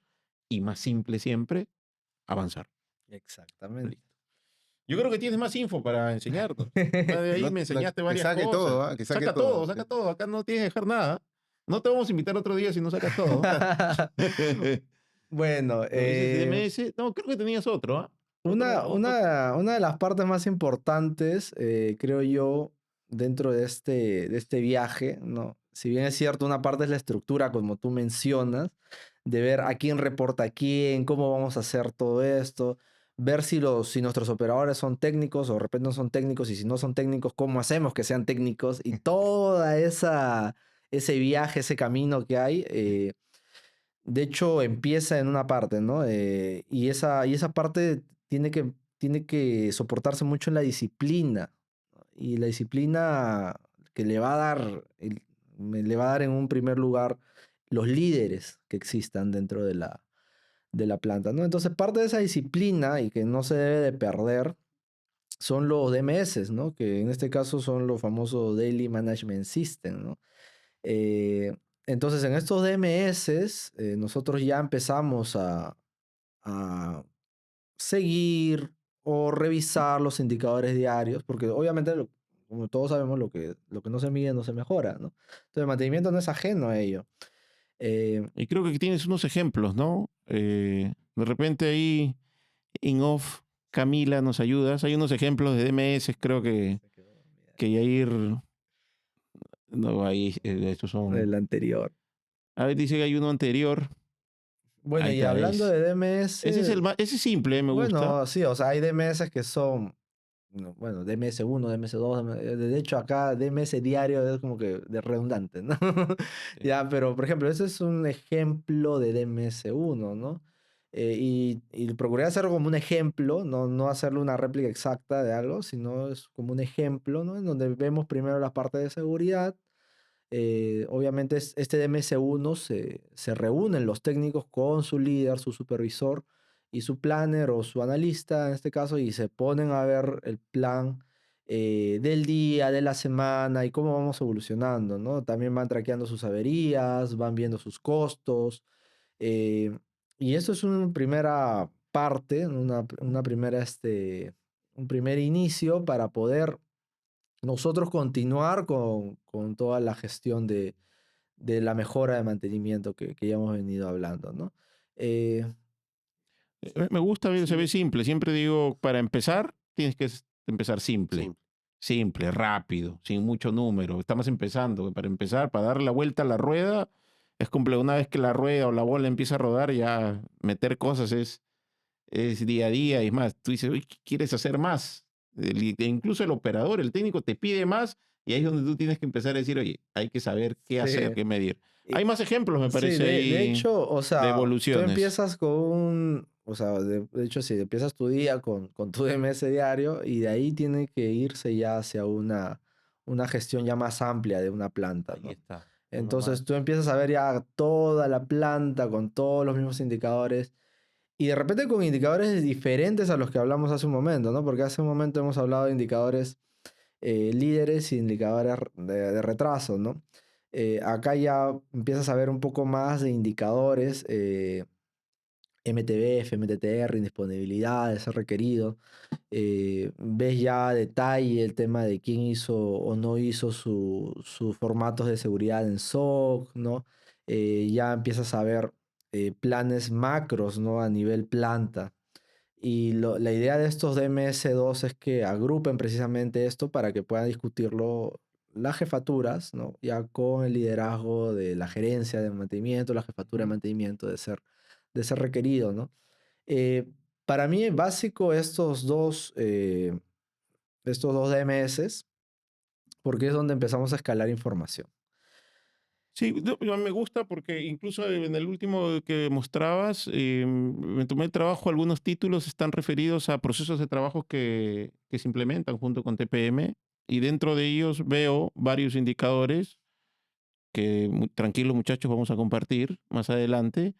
y más simple siempre, avanzar. Exactamente. Listo. Yo creo que tienes más info para enseñarnos. Más de ahí me enseñaste Que varias saque cosas. todo, ¿ah? Que saque Saca todo. todo, saca todo. Acá no tienes que dejar nada. No te vamos a invitar otro día si no sacas todo. Bueno, No dices DMS. No, creo que tenías otro, ¿ah? una de las partes más importantes, creo yo, dentro de este viaje, ¿no? Si bien es cierto, una parte es la estructura, como tú mencionas, de ver a quién reporta a quién, cómo vamos a hacer todo esto, ver si nuestros operadores son técnicos o de repente no son técnicos, y si no son técnicos, cómo hacemos que sean técnicos, y toda ese viaje, ese camino que hay. De hecho, empieza en una parte, ¿no? Y esa parte tiene que soportarse mucho en la disciplina, ¿no? Y la disciplina que le va a dar, le va a dar en un primer lugar los líderes que existan dentro de la planta, ¿no? Entonces, parte de esa disciplina y que no se debe de perder son los DMS, ¿no? Que en este caso son los famosos Daily Management System, ¿no? Eh, entonces, en estos DMS, nosotros ya empezamos a seguir o revisar los indicadores diarios, porque obviamente, como todos sabemos, lo que no se mide no se mejora, ¿no? Entonces, el mantenimiento no es ajeno a ello. Y creo que tienes unos ejemplos, ¿no? De repente ahí, in off, Camila, nos ayudas. Hay unos ejemplos de DMS, creo que Yair, no, ahí, estos son. El anterior. A ver, dice que hay uno anterior. Bueno, Ahí y está, hablando de ese es DMS, ese es simple, me gusta. bueno, sí, o sea, hay DMS que son, no, bueno, DMS1, DMS2, de hecho acá DMS diario es como que de redundante, ¿no? Sí. Ya, pero por ejemplo, ese es un ejemplo de DMS1, ¿no? Y procuré hacerlo como un ejemplo, no hacerle una réplica exacta de algo, sino es como un ejemplo, ¿no? En donde vemos primero la parte de seguridad. Obviamente este DMS1 se reúnen los técnicos con su líder, su supervisor y su planner o su analista en este caso, y se ponen a ver el plan del día, de la semana y cómo vamos evolucionando, ¿no? También van traqueando sus averías, van viendo sus costos. eh, y esto es una primera parte, una primera, un primer inicio para poder nosotros continuar con toda la gestión de la mejora de mantenimiento que ya hemos venido hablando, ¿no? Eh, Me gusta, se ve sí, simple. Siempre digo, para empezar, tienes que empezar simple. Sí. Simple, rápido, sin mucho número. Estamos empezando. Para empezar, para darle la vuelta a la rueda, es complejo. Una vez que la rueda o la bola empieza a rodar, ya meter cosas es día a día. Y es más, tú dices, "Uy, ¿quieres hacer más?". Incluso el operador, el técnico, te pide más. Y ahí es donde tú tienes que empezar a decir, oye, hay que saber qué hacer, sí. qué medir. Y- Hay más ejemplos, me sí, parece, de ahí hecho, o de sea, tú evoluciones. empiezas con o sea, de hecho, sí, empiezas tu día con tu DMS diario y de ahí tiene que irse ya hacia una gestión ya más amplia de una planta, Ahí ¿no? está. Uno más. Entonces tú empiezas a ver ya toda la planta con todos los mismos indicadores. Y de repente con indicadores diferentes a los que hablamos hace un momento, ¿no? Porque hace un momento hemos hablado de indicadores líderes y indicadores de retraso, ¿no? Acá ya empiezas a ver un poco más de indicadores, MTBF, MTTR, indisponibilidad, ese requerido. Ves ya a detalle el tema de quién hizo o no hizo sus formatos de seguridad en SOC, ¿no? Ya empiezas a ver planes macros, ¿no? A nivel planta. Y la idea de estos DMS2 es que agrupen precisamente esto para que puedan discutirlo las jefaturas, ¿no? Ya con el liderazgo de la gerencia de mantenimiento, la jefatura de mantenimiento de ser requerido, ¿no? Eh, para mí es básico estos dos DMS porque es donde empezamos a escalar información. Sí, me gusta porque incluso en el último que mostrabas, me tomé el trabajo, algunos títulos están referidos a procesos de trabajo que se implementan junto con TPM y dentro de ellos veo varios indicadores que tranquilos muchachos vamos a compartir más adelante.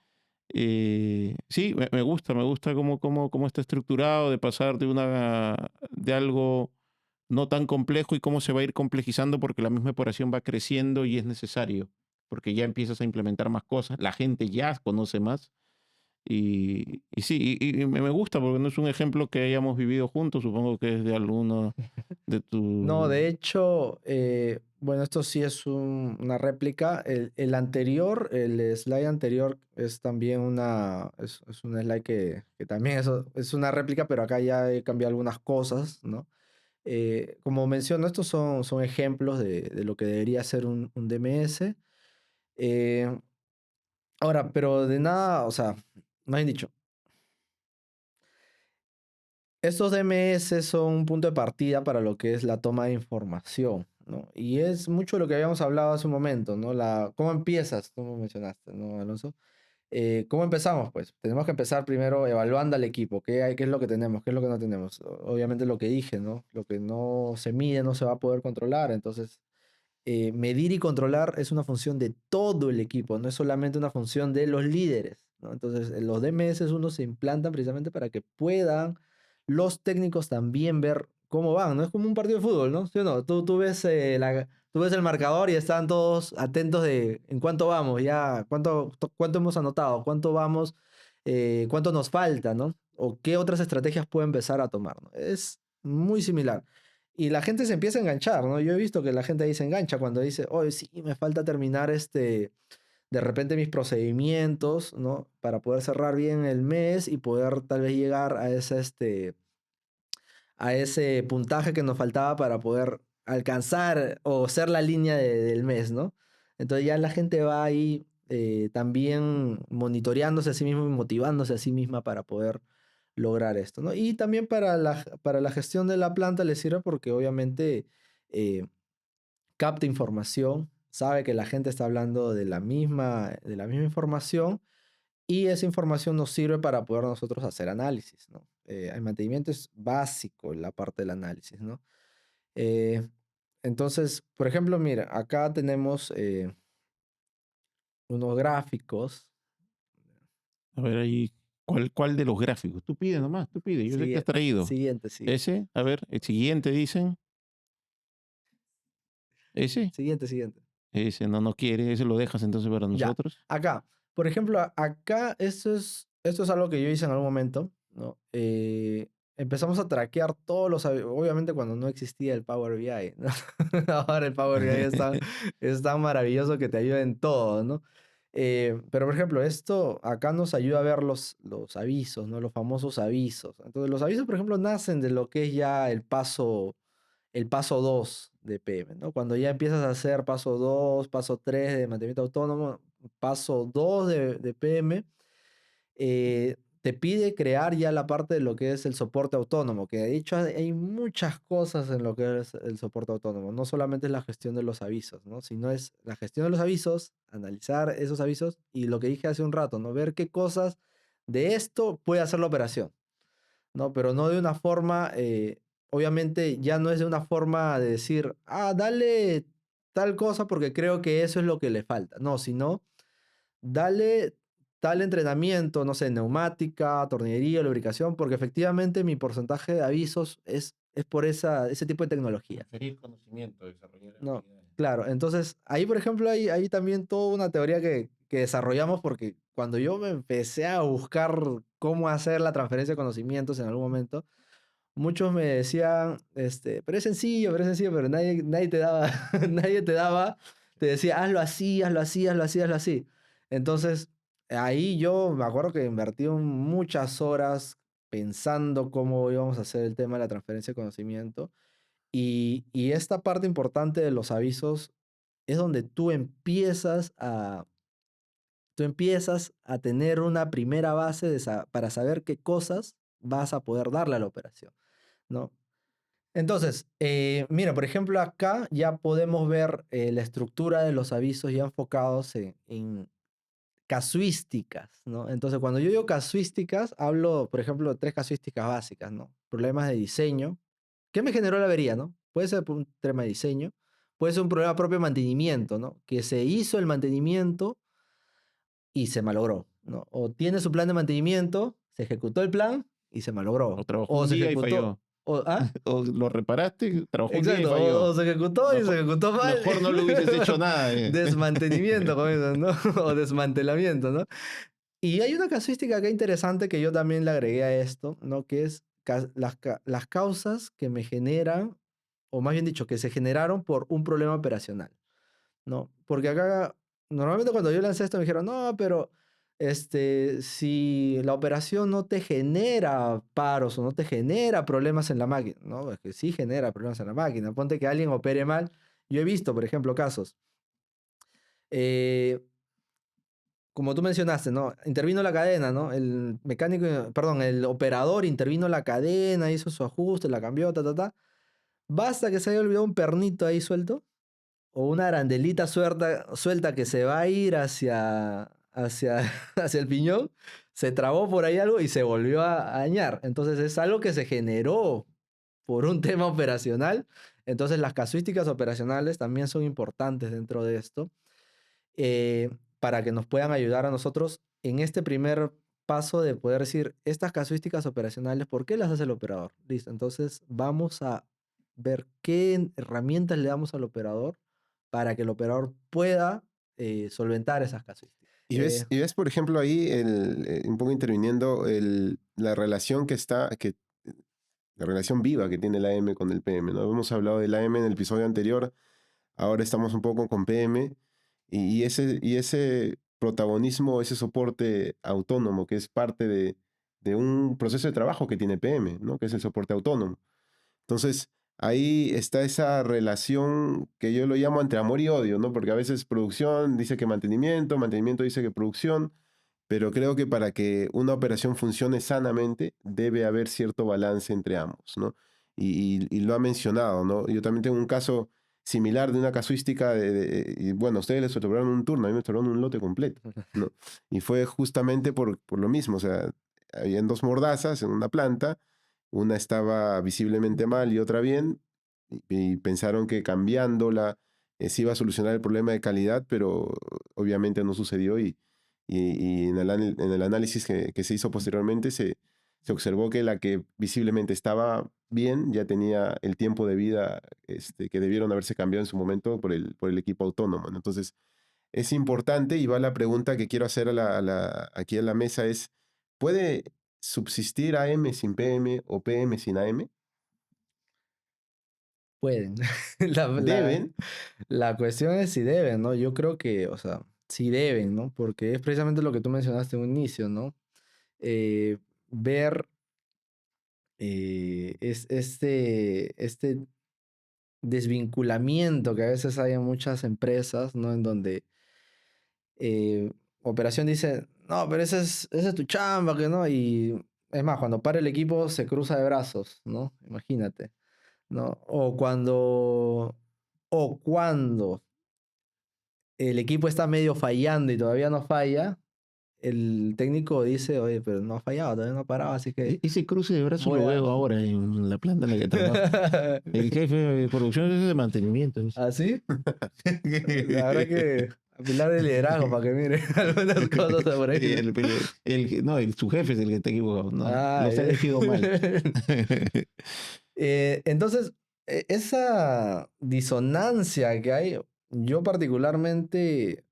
Sí, me gusta cómo está estructurado de pasar de algo no tan complejo y cómo se va a ir complejizando porque la misma operación va creciendo y es necesario, porque ya empiezas a implementar más cosas, la gente ya conoce más y sí, y me gusta porque no es un ejemplo que hayamos vivido juntos, supongo que es de alguno de No, tu... de hecho, bueno, esto sí es una réplica. El anterior, el slide anterior es también es un slide que también es una réplica, pero acá ya he cambiado algunas cosas, ¿no? Como menciono, estos son ejemplos de lo que debería ser un DMS. Eh, ahora, pero de nada, o sea, más bien dicho, estos DMS son un punto de partida para lo que es la toma de información, ¿no? Y es mucho lo que habíamos hablado hace un momento, ¿no? ¿Cómo empiezas? Tú me mencionaste, ¿no, Alonso? ¿Cómo empezamos? Pues tenemos que empezar primero evaluando al equipo, qué es lo que tenemos, qué es lo que no tenemos. Obviamente lo que dije, ¿no? Lo que no se mide no se va a poder controlar, entonces medir y controlar es una función de todo el equipo, no es solamente una función de los líderes, ¿no? Entonces, los DMS uno se implantan precisamente para que puedan los técnicos también ver cómo van, ¿no? Es como un partido de fútbol, ¿no? ¿Sí o no? Tú ves, tú ves el marcador y están todos atentos de en cuánto vamos, ya, cuánto hemos anotado, cuánto vamos, cuánto nos falta, ¿no? O qué otras estrategias puede empezar a tomar, ¿no? Es muy similar. Y la gente se empieza a enganchar, ¿no? Yo he visto que la gente ahí se engancha cuando dice, oye, sí, me falta terminar de repente mis procedimientos, ¿no? Para poder cerrar bien el mes y poder tal vez llegar a ese puntaje que nos faltaba para poder alcanzar o ser la línea del mes, ¿no? Entonces ya la gente va ahí también monitoreándose a sí mismo y motivándose a sí misma para poder lograr esto, ¿no? Y también para la gestión de la planta le sirve porque obviamente eh, capta información, sabe que la gente está hablando de la misma información y esa información nos sirve para poder nosotros hacer análisis, ¿no? El mantenimiento es básico la parte del análisis, ¿no? Eh, entonces, por ejemplo, mira, acá tenemos unos gráficos. A ver ahí, ¿cuál de los gráficos? Tú pide nomás, tú pide, yo sé que has traído. Siguiente, sí. Ese, a ver, el siguiente dicen, ese, Siguiente. ese no quiere, ese lo dejas entonces para Ya, nosotros. acá, por ejemplo, acá esto es algo que yo hice en algún momento, ¿no? Empezamos a traquear obviamente cuando no existía el Power BI, ¿no? Ahora el Power BI es tan maravilloso que te ayuda en todo, ¿no? Pero por ejemplo, esto acá nos ayuda a ver los avisos, ¿no? Los famosos avisos. Entonces, los avisos, por ejemplo, nacen de lo que es ya el paso 2 de PM, ¿no? Cuando ya empiezas a hacer paso 2 paso 3 de mantenimiento autónomo, paso 2 de PM, te pide crear ya la parte de lo que es el soporte autónomo, que de hecho hay muchas cosas en lo que es el soporte autónomo, no solamente es la gestión de los avisos, ¿no? Sino es la gestión de los avisos, analizar esos avisos y lo que dije hace un rato, ¿no? Ver qué cosas de esto puede hacer la operación, ¿no? Pero no de una forma, obviamente ya no es de una forma de decir, dale tal cosa porque creo que eso es lo que le falta. No, sino dale tal entrenamiento, no sé, neumática, tornillería, lubricación, porque efectivamente mi porcentaje de avisos es por ese tipo de tecnología. Transferir conocimiento, desarrollar No, habilidades. claro. Entonces, ahí, por ejemplo, hay también toda una teoría que desarrollamos porque cuando yo me empecé a buscar cómo hacer la transferencia de conocimientos en algún momento, muchos me decían, pero es sencillo, pero nadie te daba, te decía, hazlo así, hazlo así, hazlo así, hazlo así. Entonces, ahí yo me acuerdo que invertí muchas horas pensando cómo íbamos a hacer el tema de la transferencia de conocimiento. Y esta parte importante de los avisos es donde tú empiezas a tener una primera base para saber qué cosas vas a poder darle a la operación, ¿no? Entonces, mira, por ejemplo, acá ya podemos ver la estructura de los avisos ya enfocados en casuísticas, ¿no? Entonces, cuando yo digo casuísticas, hablo, por ejemplo, de 3 casuísticas básicas, ¿no? Problemas de diseño. ¿Qué me generó la avería, no? Puede ser por un tema de diseño, puede ser un problema propio de mantenimiento, ¿no? Que se hizo el mantenimiento y se malogró, ¿no? O tiene su plan de mantenimiento, se ejecutó el plan y se malogró. O trabajó O un se día y ejecutó. falló. ¿Ah? O lo reparaste, trabajó un día y Exacto, falló. o se ejecutó y se Mejor, ejecutó mal. mejor no lo hubieses hecho nada. Desmantenimiento, como dicen, ¿no? O desmantelamiento, ¿no? Y hay una casuística acá interesante que yo también le agregué a esto, ¿no? Que es las causas que me generan, o más bien dicho, que se generaron por un problema operacional, ¿no? Porque acá, normalmente cuando yo lancé esto me dijeron, no, pero si la operación no te genera paros o no te genera problemas en la máquina, ¿no? Es que sí genera problemas en la máquina. Ponte que alguien opere mal. Yo he visto, por ejemplo, casos. Eh, Como tú mencionaste, ¿no? Intervino la cadena, ¿no? El mecánico, perdón, el operador intervino la cadena, hizo su ajuste, la cambió, ta, ta, ta. Basta que se haya olvidado un pernito ahí suelto o una arandelita suelta que se va a ir hacia el piñón, se trabó por ahí algo y se volvió a dañar. Entonces es algo que se generó por un tema operacional. Entonces las casuísticas operacionales también son importantes dentro de esto eh, para que nos puedan ayudar a nosotros en este primer paso de poder decir estas casuísticas operacionales, ¿por qué las hace el operador? Listo, entonces vamos a ver qué herramientas le damos al operador para que el operador pueda solventar esas casuísticas. Y ves, por ejemplo, ahí, un poco interviniendo, la relación la relación viva que tiene la AM con el PM, ¿no? Hemos hablado del AM en el episodio anterior, ahora estamos un poco con PM, y ese protagonismo, ese soporte autónomo, que es parte de un proceso de trabajo que tiene PM, ¿no? Que es el soporte autónomo. Entonces, ahí está esa relación que yo lo llamo entre amor y odio, ¿no? Porque a veces producción dice que mantenimiento dice que producción, pero creo que para que una operación funcione sanamente debe haber cierto balance entre ambos, ¿no? Y lo ha mencionado, ¿no? Yo también tengo un caso similar de una casuística y bueno, a ustedes les otorgaron un turno, a mí me otorgaron un lote completo, ¿no? Y fue justamente por lo mismo, o sea, habían 2 mordazas en una planta, una estaba visiblemente mal y otra bien, y pensaron que cambiándola se iba a solucionar el problema de calidad, pero obviamente no sucedió y en el análisis que se hizo posteriormente se observó que la que visiblemente estaba bien ya tenía el tiempo de vida que debieron haberse cambiado en su momento por el equipo autónomo, ¿no? Entonces, es importante y va la pregunta que quiero hacer aquí a la mesa es, ¿puede subsistir AM sin PM o PM sin AM? Pueden. La, la- ¿Deben? la cuestión es si deben, ¿no? Yo creo que, o sea, sí deben, ¿no? Porque es precisamente lo que tú mencionaste en un inicio, ¿no? Ver este desvinculamiento que a veces hay en muchas empresas, ¿no? En donde operación dice, no, pero esa es tu chamba, que no. Y es más, cuando para el equipo se cruza de brazos, ¿no? Imagínate, ¿no? O cuando el equipo está medio fallando y todavía no falla, el técnico dice, oye, pero no ha fallado, todavía no ha parado, así que Ese cruce de brazos voy lo a... veo ahora en la planta en la que trabajo. El jefe de producción es de mantenimiento. Dice. ¿Así? La verdad que Pilar de liderazgo para que mire algunas cosas por ahí. No, su jefe es el que está equivocado. No, Ah, los ha elegido mal. entonces, esa disonancia que hay, yo particularmente,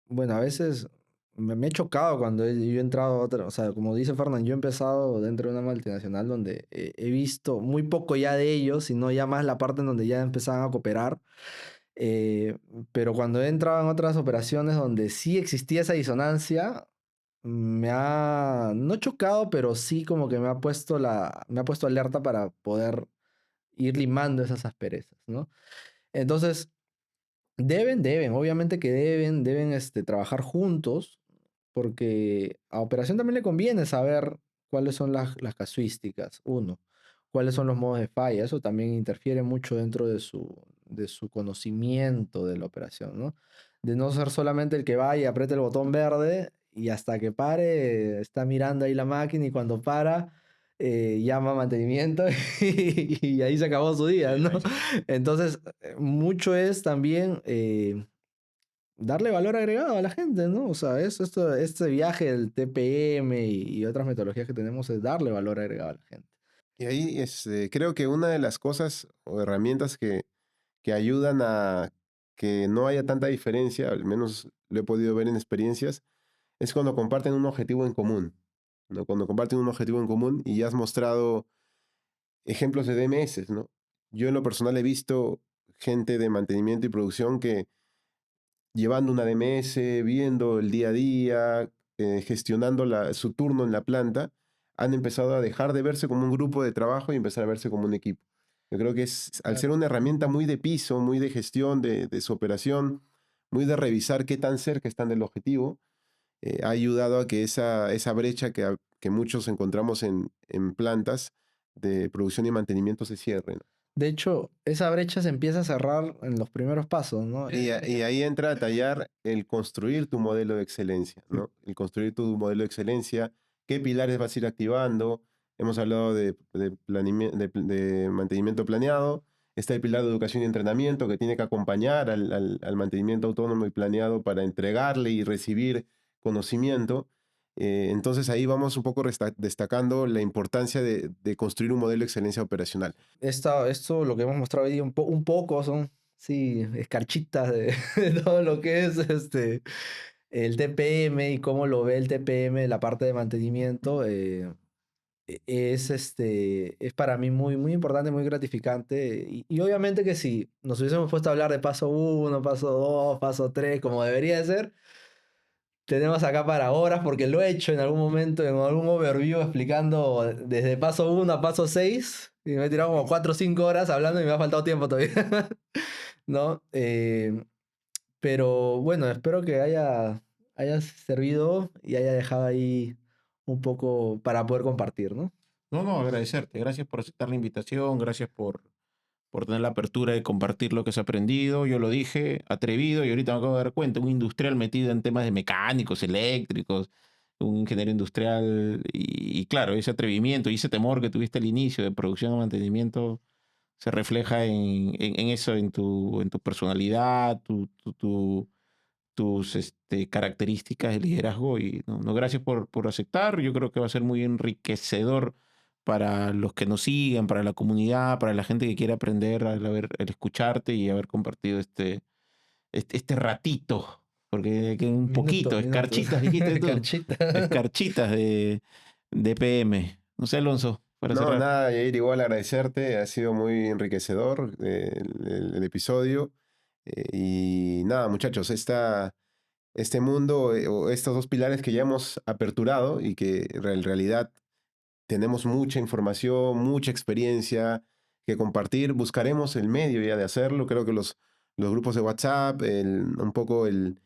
bueno, a veces me he chocado cuando yo he entrado a otra, o sea, como dice Fernán, yo he empezado dentro de una multinacional donde he visto muy poco ya de ellos, sino ya más la parte en donde ya empezaban a cooperar. Eh, pero cuando he entrado en otras operaciones donde sí existía esa disonancia, me ha, no chocado, pero sí como que me ha puesto alerta para poder ir limando esas asperezas, ¿no? Entonces, obviamente que deben trabajar juntos, porque a operación también le conviene saber cuáles son las casuísticas, uno, cuáles son los modos de falla, eso también interfiere mucho dentro de su conocimiento de la operación, ¿no? De no ser solamente el que va y aprieta el botón verde y hasta que pare está mirando ahí la máquina y cuando para llama a mantenimiento y ahí se acabó su día, ¿no? Entonces, mucho es también darle valor agregado a la gente, ¿no? O sea, este viaje del TPM y otras metodologías que tenemos es darle valor agregado a la gente. Y ahí creo que una de las cosas o herramientas que ayudan a que no haya tanta diferencia, al menos lo he podido ver en experiencias, es cuando comparten un objetivo en común, ¿no? Cuando comparten un objetivo en común y ya has mostrado ejemplos de DMS, ¿no? Yo en lo personal he visto gente de mantenimiento y producción que llevando una DMS, viendo el día a día, gestionando su turno en la planta, han empezado a dejar de verse como un grupo de trabajo y empezar a verse como un equipo. Yo creo que al ser una herramienta muy de piso, muy de gestión de su operación, muy de revisar qué tan cerca están del objetivo, ha ayudado a que esa brecha que muchos encontramos en plantas de producción y mantenimiento se cierre, ¿no? De hecho, esa brecha se empieza a cerrar en los primeros pasos, ¿no? Y ahí entra a tallar el construir tu modelo de excelencia, ¿no? El construir tu modelo de excelencia, qué pilares vas a ir activando. Hemos hablado de mantenimiento planeado. Está el pilar de educación y entrenamiento que tiene que acompañar al mantenimiento autónomo y planeado para entregarle y recibir conocimiento. Entonces ahí vamos un poco destacando la importancia de construir un modelo de excelencia operacional. Esto, lo que hemos mostrado hoy día, un poco son, sí, escarchitas de todo lo que es el TPM y cómo lo ve el TPM, la parte de mantenimiento. Es para mí muy, muy importante, muy gratificante. Y obviamente que si nos hubiésemos puesto a hablar de paso uno, paso 2, paso 3, como debería de ser, tenemos acá para horas porque lo he hecho en algún momento, en algún overview explicando desde paso 1 a paso 6 y me he tirado como 4 o 5 horas hablando y me ha faltado tiempo todavía, ¿no? Pero bueno, espero que haya servido y haya dejado ahí un poco para poder compartir, ¿no? No, agradecerte. Gracias por aceptar la invitación, gracias por tener la apertura de compartir lo que has aprendido. Yo lo dije, atrevido, y ahorita me acabo de dar cuenta, un industrial metido en temas de mecánicos, eléctricos, un ingeniero industrial, y claro, ese atrevimiento y ese temor que tuviste al inicio de producción o mantenimiento se refleja en eso, en tu personalidad, tus características de liderazgo. Y no, gracias por aceptar. Yo creo que va a ser muy enriquecedor para los que nos siguen, para la comunidad, para la gente que quiere aprender al escucharte y haber compartido este ratito, porque que un poquito, Minutos. escarchitas, dijiste tú, Escarchita. escarchitas de PM. No sé, Alonso, para No, cerrar. nada, Yair, igual agradecerte, ha sido muy enriquecedor el episodio. Y nada, muchachos, este mundo o estos dos pilares que ya hemos aperturado y que en realidad tenemos mucha información, mucha experiencia que compartir, buscaremos el medio ya de hacerlo. Creo que los grupos de WhatsApp, un poco el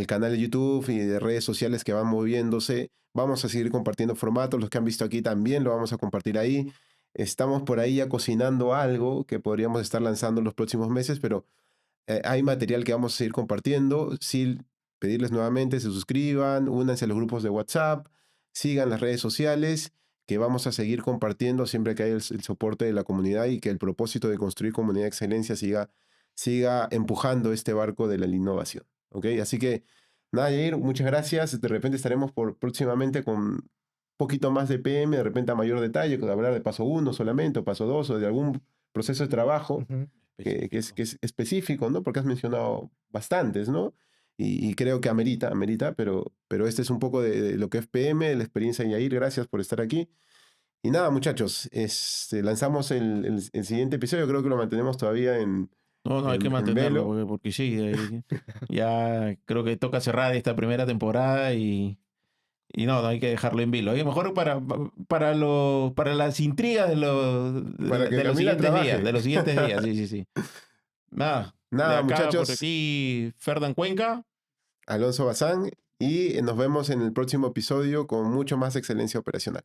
canal de YouTube y de redes sociales que van moviéndose, vamos a seguir compartiendo formatos. Los que han visto aquí también lo vamos a compartir ahí. Estamos por ahí ya cocinando algo que podríamos estar lanzando en los próximos meses, pero hay material que vamos a seguir compartiendo. Sí, pedirles nuevamente se suscriban, únanse a los grupos de WhatsApp, sigan las redes sociales, que vamos a seguir compartiendo siempre que haya el soporte de la comunidad y que el propósito de construir comunidad de excelencia siga empujando este barco de la innovación. ¿Ok? Así que, nada, Yair, muchas gracias. De repente estaremos próximamente con un poquito más de PM, de repente a mayor detalle, con hablar de paso 1 solamente, o paso 2, o de algún proceso de trabajo Ujú. que es específico, ¿no? Porque has mencionado bastantes, ¿no? Y creo que amerita, pero este es un poco de lo que es PM, de la experiencia de Yair. Gracias por estar aquí. Y nada, muchachos, lanzamos el siguiente episodio. Creo que lo mantenemos todavía No, hay que en mantenerlo, velo. porque sí, ya creo que toca cerrar esta primera temporada y no, hay que dejarlo en vilo. Y mejor para las intrigas Para que de los Camila siguientes días, trabaje. de los siguientes días, sí, sí, sí. Nada, de Nada, acá por muchachos, aquí, Ferdan Cuenca. Alonso Bazán, y nos vemos en el próximo episodio con mucho más excelencia operacional.